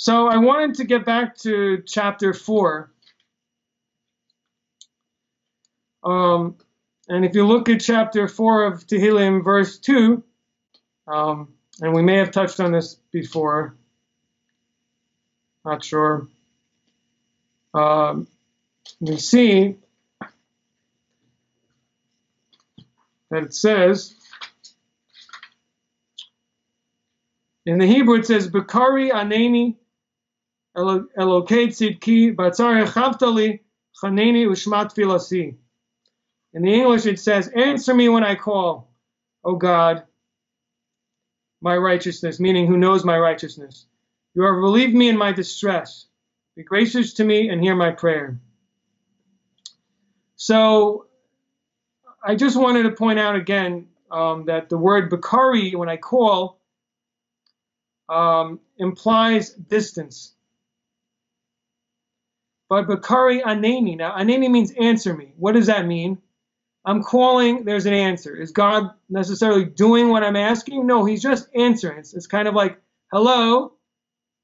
So I wanted to get back to chapter 4. And if you look at chapter 4 of Tehillim, verse 2, and we may have touched on this before, not sure, we see that it says, in the Hebrew it says, Bekari aneni elokei tzidki batzar echavtali chaneni ushmat filasi. In the English it says, answer me when I call, O God, my righteousness, meaning who knows my righteousness. You have relieved me in my distress. Be gracious to me and hear my prayer. So I just wanted to point out again that the word Bakari, when I call, implies distance. But Bakari aneni, now aneni means answer me. What does that mean? I'm calling, there's an answer. Is God necessarily doing what I'm asking? No, he's just answering. It's kind of like, hello,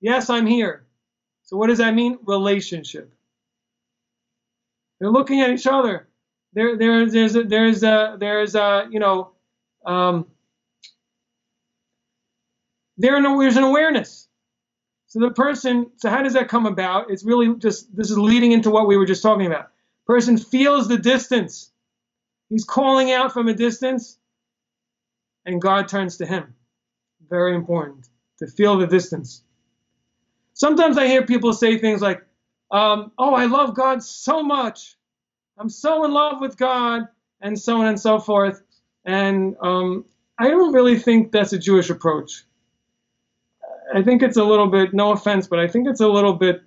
yes, I'm here. So what does that mean? Relationship. They're looking at each other. There's an awareness. So the person, so how does that come about? It's really just, this is leading into what we were just talking about. Person feels the distance. He's calling out from a distance, and God turns to him. Very important to feel the distance. Sometimes I hear people say things like, oh, I love God so much. I'm so in love with God, and so on and so forth. And I don't really think that's a Jewish approach. I think it's a little bit, no offense, but I think it's a little bit,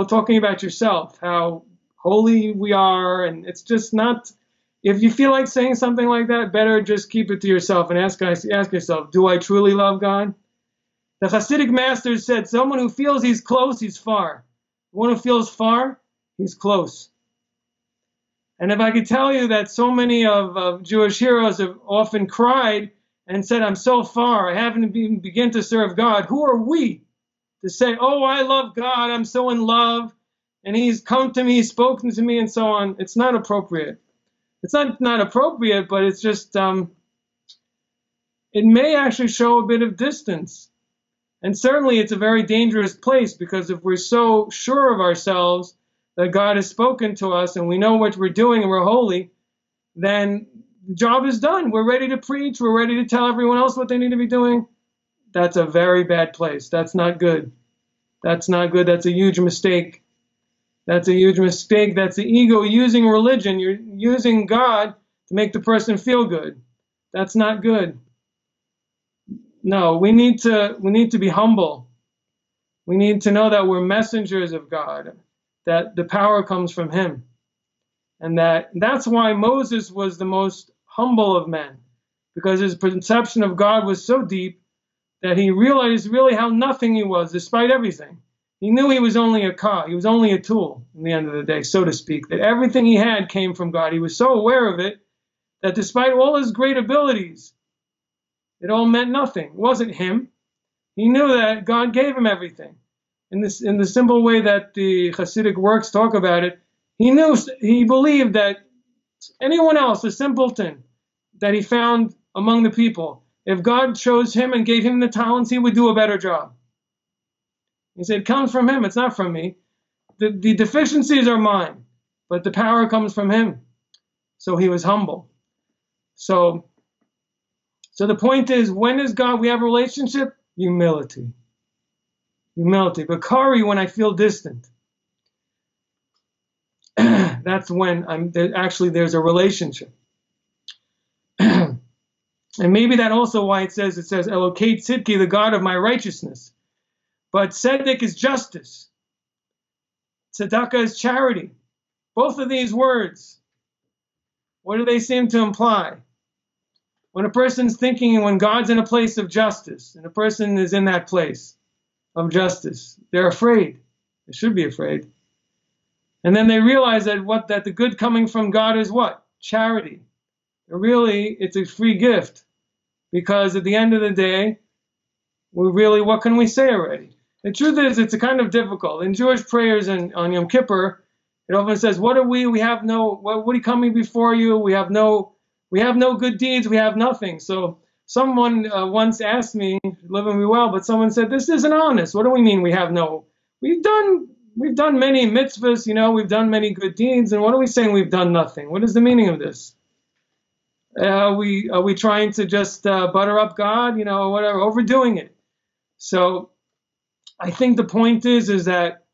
talking about yourself, how holy we are, and it's just not, if you feel like saying something like that, better just keep it to yourself and ask yourself, do I truly love God? The Hasidic masters said, someone who feels he's close, he's far. One who feels far, he's close. And if I could tell you that so many of Jewish heroes have often cried and said, I'm so far, I haven't even begun to serve God, who are we to say, oh, I love God, I'm so in love, and he's come to me, he's spoken to me, and so on. It's not appropriate. It's not appropriate, but it's just, it may actually show a bit of distance. And certainly it's a very dangerous place, because if we're so sure of ourselves that God has spoken to us and we know what we're doing and we're holy, then the job is done. We're ready to preach. We're ready to tell everyone else what they need to be doing. That's a very bad place. That's not good. That's not good. That's a huge mistake. That's a huge mistake. That's the ego using religion. You're using God to make the person feel good. That's not good. No, we need to be humble. We need to know that we're messengers of God, that the power comes from him. And that's why Moses was the most humble of men, because his perception of God was so deep that he realized really how nothing he was, despite everything. He knew he was only a cog. He was only a tool in the end of the day, so to speak, that everything he had came from God. He was so aware of it that despite all his great abilities, it all meant nothing. It wasn't him. He knew that God gave him everything. In the simple way that the Hasidic works talk about it, he believed that anyone else, a simpleton that he found among the people, if God chose him and gave him the talents, he would do a better job. He said, it comes from him, it's not from me. The deficiencies are mine, but the power comes from him. So he was humble. So the point is, when is God, we have a relationship? Humility. Humility. Bakari, when I feel distant. That's when there's a relationship. And maybe that also why it says, Elokei Tzidki, the God of my righteousness. But tzedek is justice. Tzedakah is charity. Both of these words, what do they seem to imply? When a person's thinking, when God's in a place of justice, and a person is in that place of justice, they're afraid. They should be afraid. And then they realize that the good coming from God is what? Charity. Really, it's a free gift. Because at the end of the day, what can we say already? The truth is, it's a kind of difficult. In Jewish prayers on Yom Kippur, it often says, "What are we? We have no. What are coming before you? We have no good deeds. We have nothing." So someone once asked me, living me well, but someone said, "This isn't honest. What do we mean we have no? We've done many mitzvahs. We've done many good deeds, and what are we saying we've done nothing? What is the meaning of this? Are we trying to just butter up God? Whatever, overdoing it?" So I think the point is that,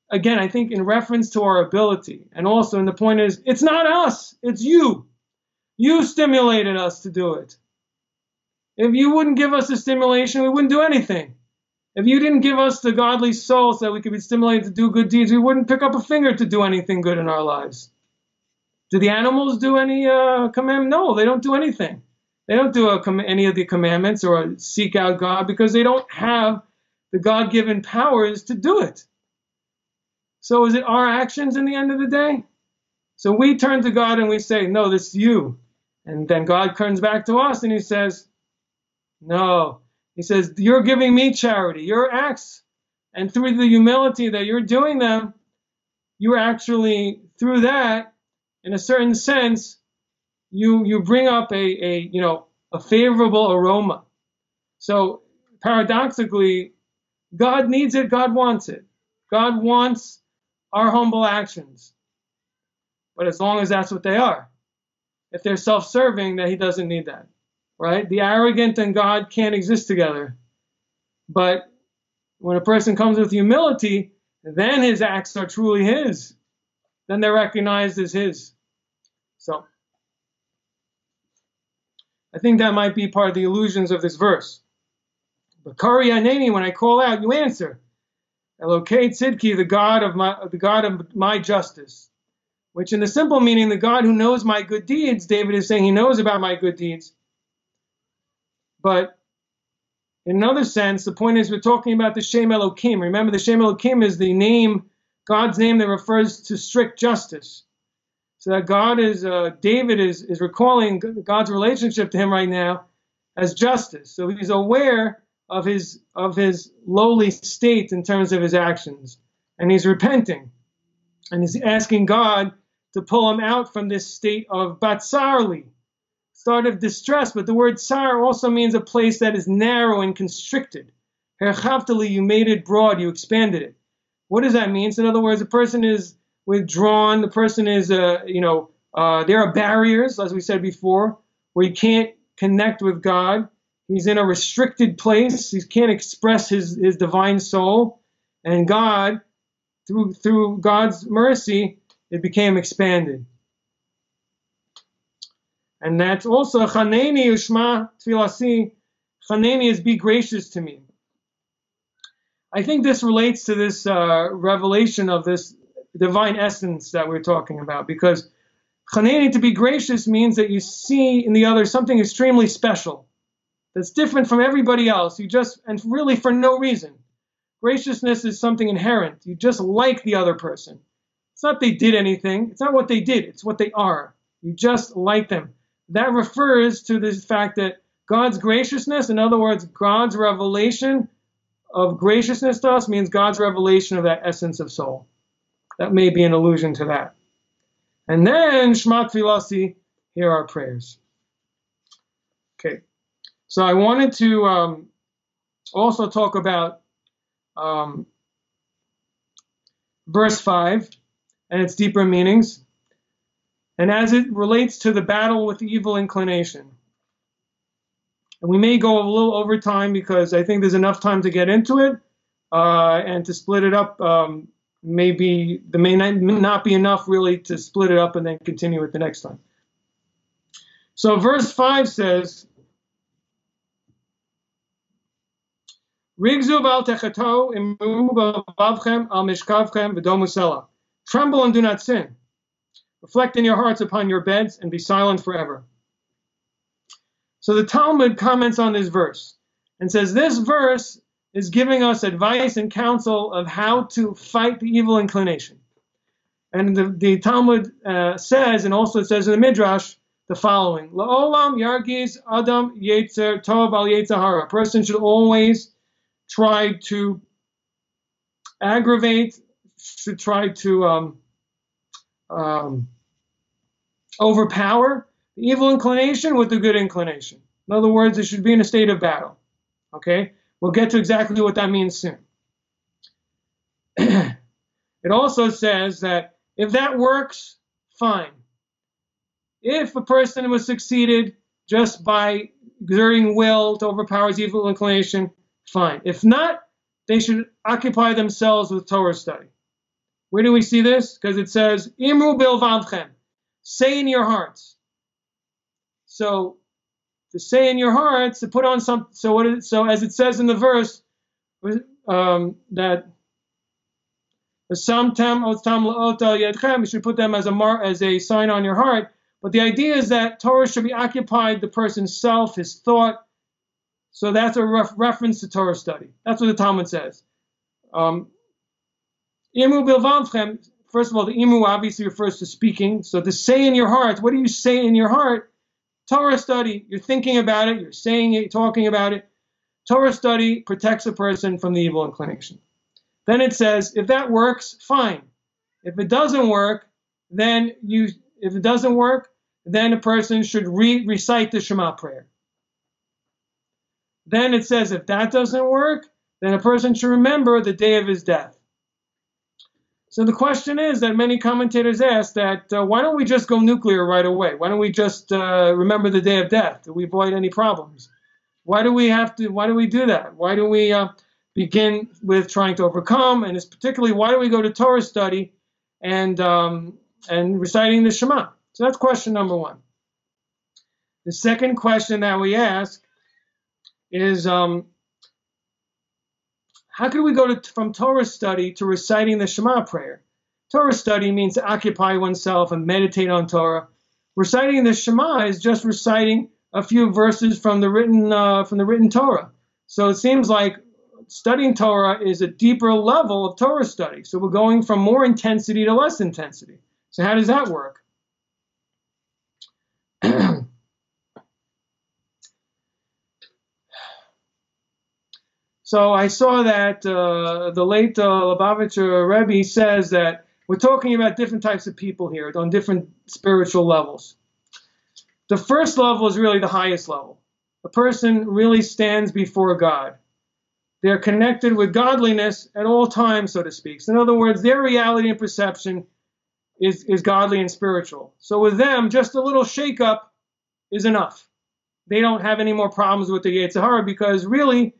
again, I think in reference to our ability, and also in the point is, it's not us, it's you. You stimulated us to do it. If you wouldn't give us the stimulation, we wouldn't do anything. If you didn't give us the godly soul so that we could be stimulated to do good deeds, we wouldn't pick up a finger to do anything good in our lives. Do the animals do any commandment? No, they don't do anything. They don't do any of the commandments or seek out God because they don't have the God-given powers to do it. So is it our actions in the end of the day? So we turn to God and we say, "No, this is you." And then God turns back to us and he says, "No." He says, "You're giving me charity, your acts. And through the humility that you're doing them, you're actually, through that, in a certain sense, you bring up a favorable aroma." So paradoxically, God needs it, God wants it. God wants our humble actions. But as long as that's what they are. If they're self-serving, then he doesn't need that. Right? The arrogant and God can't exist together. But when a person comes with humility, then his acts are truly his. Then they're recognized as his. So I think that might be part of the illusions of this verse. But Kari Aneni, when I call out, you answer. Elokei Tzidki, the God of my justice. Which in the simple meaning, the God who knows my good deeds, David is saying he knows about my good deeds. But in another sense, the point is we're talking about the Shem Elokim. Remember, the Shem Elokim is the name, God's name that refers to strict justice. So that David is recalling God's relationship to him right now as justice. So he's aware of his lowly state in terms of his actions. And he's repenting. And he's asking God to pull him out from this state of batsarli, sort of distress. But the word tsar also means a place that is narrow and constricted. Herchavtali, you made it broad, you expanded it. What does that mean? So in other words, a person is withdrawn, the person is, there are barriers, as we said before, where he can't connect with God. He's in a restricted place. He can't express his divine soul. And God, through God's mercy, it became expanded. And that's also Chaneni Ushma Tfilasi. Chaneni is be gracious to me. I think this relates to this revelation of this divine essence that we're talking about, because Chaneni, to be gracious, means that you see in the other something extremely special that's different from everybody else. And really for no reason. Graciousness is something inherent. You just like the other person. It's not they did anything. It's not what they did. It's what they are. You just like them. That refers to the fact that God's graciousness, in other words, God's revelation of graciousness to us, means God's revelation of that essence of soul. That may be an allusion to that. And then, Shema Tfilasi, here are prayers. Okay. So I wanted to also talk about verse 5 and its deeper meanings, and as it relates to the battle with the evil inclination. And we may go a little over time because I think there's enough time to get into it, and to split it up. There may not be enough really to split it up and then continue it the next time. So verse 5 says, Rigzu val techato imu b'avchem al mishkavchem v'domu sela. Tremble and do not sin. Reflect in your hearts upon your beds and be silent forever. So the Talmud comments on this verse and says this verse is giving us advice and counsel of how to fight the evil inclination. And the Talmud says, and also it says in the Midrash, the following. La'olam yargiz adam yetzer tov al yetzer hara. A person should always try to aggravate, should try to overpower the evil inclination with the good inclination. In other words, it should be in a state of battle. Okay? We'll get to exactly what that means soon. It also says that if that works, fine. If a person was succeeded just by exerting will to overpower his evil inclination, fine. If not, they should occupy themselves with Torah study. Where do we see this? Because it says, Imru bilvavchem, say in your hearts. So, to say in your hearts, to put on some, so as it says in the verse, that you should put them as a sign on your heart. But the idea is that Torah should be occupied the person's self, his thought. So that's a reference to Torah study. That's what the Talmud says. Imu bilvavchem. First of all, the imu obviously refers to speaking. So to say in your heart, what do you say in your heart? Torah study. You're thinking about it. You're saying it. Talking about it. Torah study protects a person from the evil inclination. Then it says, if that works, fine. If it doesn't work, then a person should recite the Shema prayer. Then it says, if that doesn't work, then a person should remember the day of his death. So the question is that many commentators ask that, why don't we just go nuclear right away? Why don't we just remember the day of death? Do we avoid any problems? Why do we do that? Why do we begin with trying to overcome? And it's particularly, why do we go to Torah study and reciting the Shema? So that's question number one. The second question that we ask is, how can we go from Torah study to reciting the Shema prayer? Torah study means to occupy oneself and meditate on Torah. Reciting the Shema is just reciting a few verses from the written Torah. So it seems like studying Torah is a deeper level of Torah study. So we're going from more intensity to less intensity. So how does that work? So I saw that the late Lubavitcher Rebbe says that we're talking about different types of people here on different spiritual levels. The first level is really the highest level. A person really stands before God. They're connected with godliness at all times, so to speak. So in other words, their reality and perception is godly and spiritual. So with them, just a little shakeup is enough. They don't have any more problems with the Yetzer Hara because really,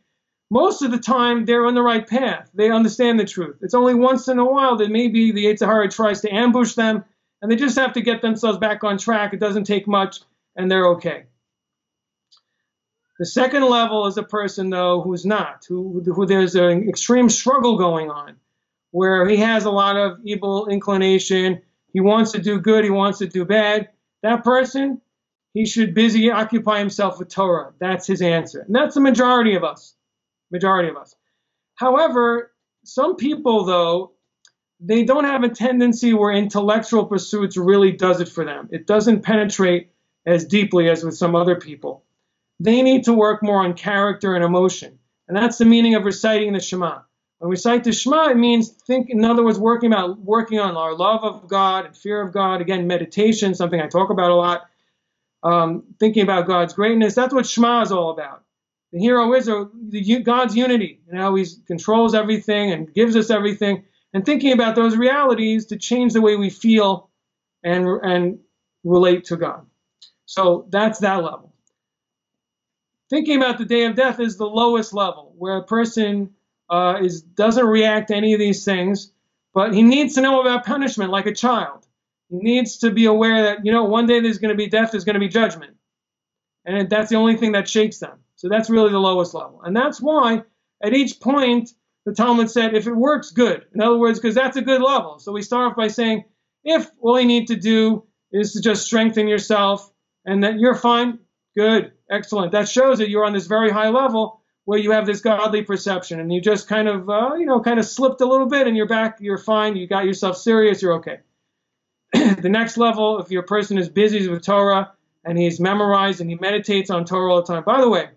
most of the time, they're on the right path. They understand the truth. It's only once in a while that maybe the Yetzer Hara tries to ambush them, and they just have to get themselves back on track. It doesn't take much, and they're okay. The second level is a person, though, who's not, who there's an extreme struggle going on, where he has a lot of evil inclination. He wants to do good. He wants to do bad. That person, he should busy occupy himself with Torah. That's his answer. And that's the majority of us. However, some people, though, they don't have a tendency where intellectual pursuits really does it for them. It doesn't penetrate as deeply as with some other people. They need to work more on character and emotion. And that's the meaning of reciting the Shema. When we recite the Shema, it means, in other words, working on our love of God and fear of God. Again, meditation, something I talk about a lot. Thinking about God's greatness. That's what Shema is all about. The hero is God's unity, and how he controls everything and gives us everything. And thinking about those realities to change the way we feel and relate to God. So that's that level. Thinking about the day of death is the lowest level, where a person doesn't react to any of these things, but he needs to know about punishment like a child. He needs to be aware that, one day there's going to be death, there's going to be judgment. And that's the only thing that shakes them. So that's really the lowest level. And that's why, at each point, the Talmud said, if it works, good. In other words, because that's a good level. So we start off by saying, if all you need to do is to just strengthen yourself, and that you're fine, good, excellent. That shows that you're on this very high level where you have this godly perception, and you just kind of slipped a little bit, and you're back, you're fine, you got yourself serious, you're okay. The next level, if your person is busy with Torah, and he's memorized and he meditates on Torah all the time. By the way,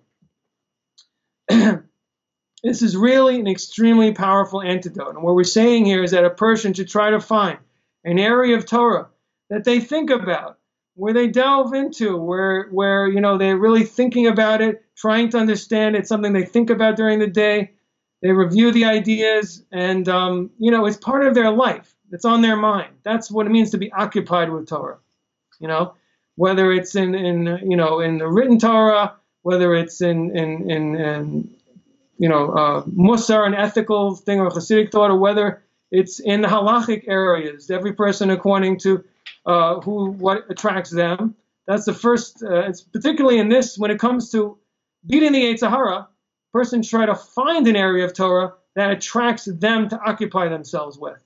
this is really an extremely powerful antidote. And what we're saying here is that a person should try to find an area of Torah that they think about, where they delve into, where you know, they're really thinking about it, trying to understand it, something they think about during the day. They review the ideas, and you know, it's part of their life. It's on their mind. That's what it means to be occupied with Torah. You know, whether it's in you know, in the written Torah, whether it's in you know, Musar, an ethical thing, or Hasidic thought, or whether it's in the halachic areas. Every person according to what attracts them. That's the first. It's particularly in this, when it comes to beating the Yetzer Hara, persons try to find an area of Torah that attracts them to occupy themselves with.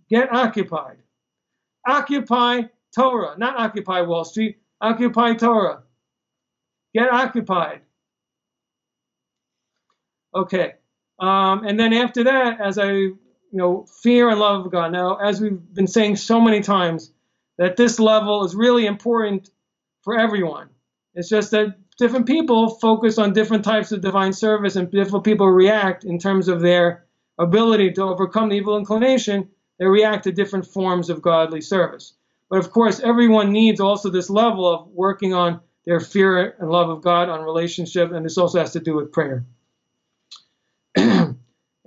Get occupied. Occupy Torah, not occupy Wall Street. Occupy Torah. Get occupied. Okay. And then after that, as you know, fear and love of God. Now, as we've been saying so many times, that this level is really important for everyone. It's just that different people focus on different types of divine service, and different people react in terms of their ability to overcome the evil inclination. They react to different forms of godly service. But of course, everyone needs also this level of working on their fear and love of God, on relationship, and this also has to do with prayer.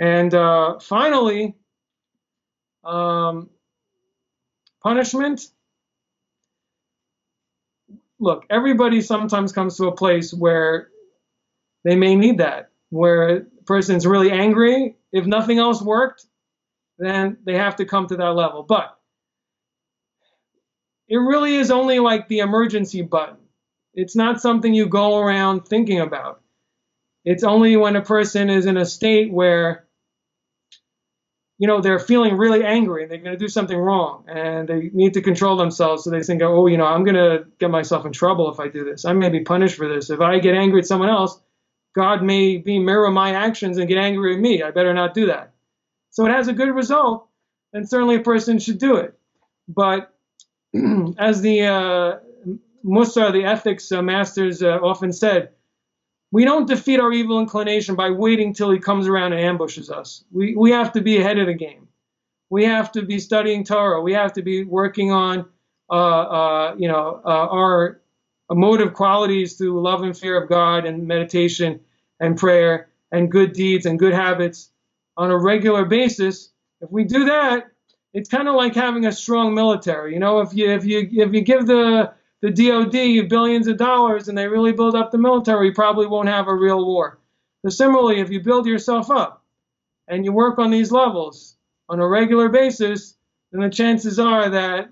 And finally, punishment. Look, everybody sometimes comes to a place where they may need that, where the person's really angry. If nothing else worked, then they have to come to that level. But it really is only like the emergency button. It's not something you go around thinking about. It's only when a person is in a state where, you know, they're feeling really angry and they're going to do something wrong and they need to control themselves. So they think, oh, you know, I'm going to get myself in trouble if I do this. I may be punished for this. If I get angry at someone else, God may mirror my actions and get angry at me. I better not do that. So it has a good result, and certainly a person should do it. But as the Musar, the ethics masters often said, we don't defeat our evil inclination by waiting till he comes around and ambushes us. We have to be ahead of the game. We have to be studying Torah. We have to be working on you know, our emotive qualities through love and fear of God and meditation and prayer and good deeds and good habits on a regular basis. If we do that, it's kind of like having a strong military. You know, if you give the DOD billions of dollars and they really build up the military, you probably won't have a real war. So similarly, if you build yourself up and you work on these levels on a regular basis, then the chances are that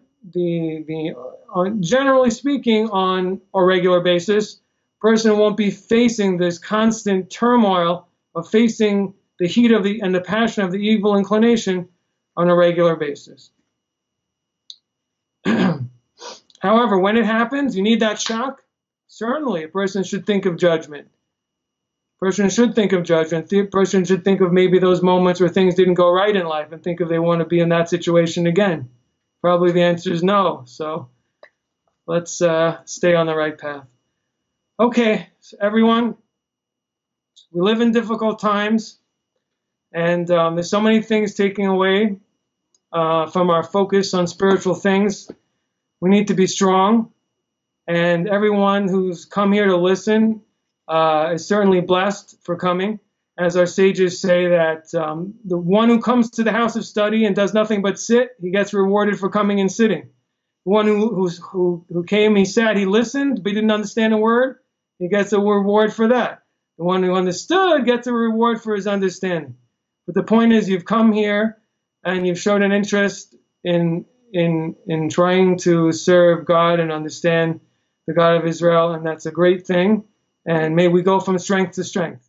generally speaking, on a regular basis, person won't be facing this constant turmoil of facing the heat of and the passion of the evil inclination on a regular basis. However, when it happens, you need that shock. Certainly, a person should think of judgment. A person should think of judgment. A person should think of maybe those moments where things didn't go right in life and think if they want to be in that situation again. Probably the answer is no. So let's stay on the right path. Okay, so everyone, we live in difficult times, and there's so many things taking away from our focus on spiritual things. We need to be strong, and everyone who's come here to listen is certainly blessed for coming. As our sages say, that the one who comes to the house of study and does nothing but sit, he gets rewarded for coming and sitting. The one who came, he sat, he listened, but he didn't understand a word, he gets a reward for that. The one who understood gets a reward for his understanding. But the point is, you've come here and you've shown an interest in trying to serve God and understand the God of Israel, and that's a great thing. And may we go from strength to strength.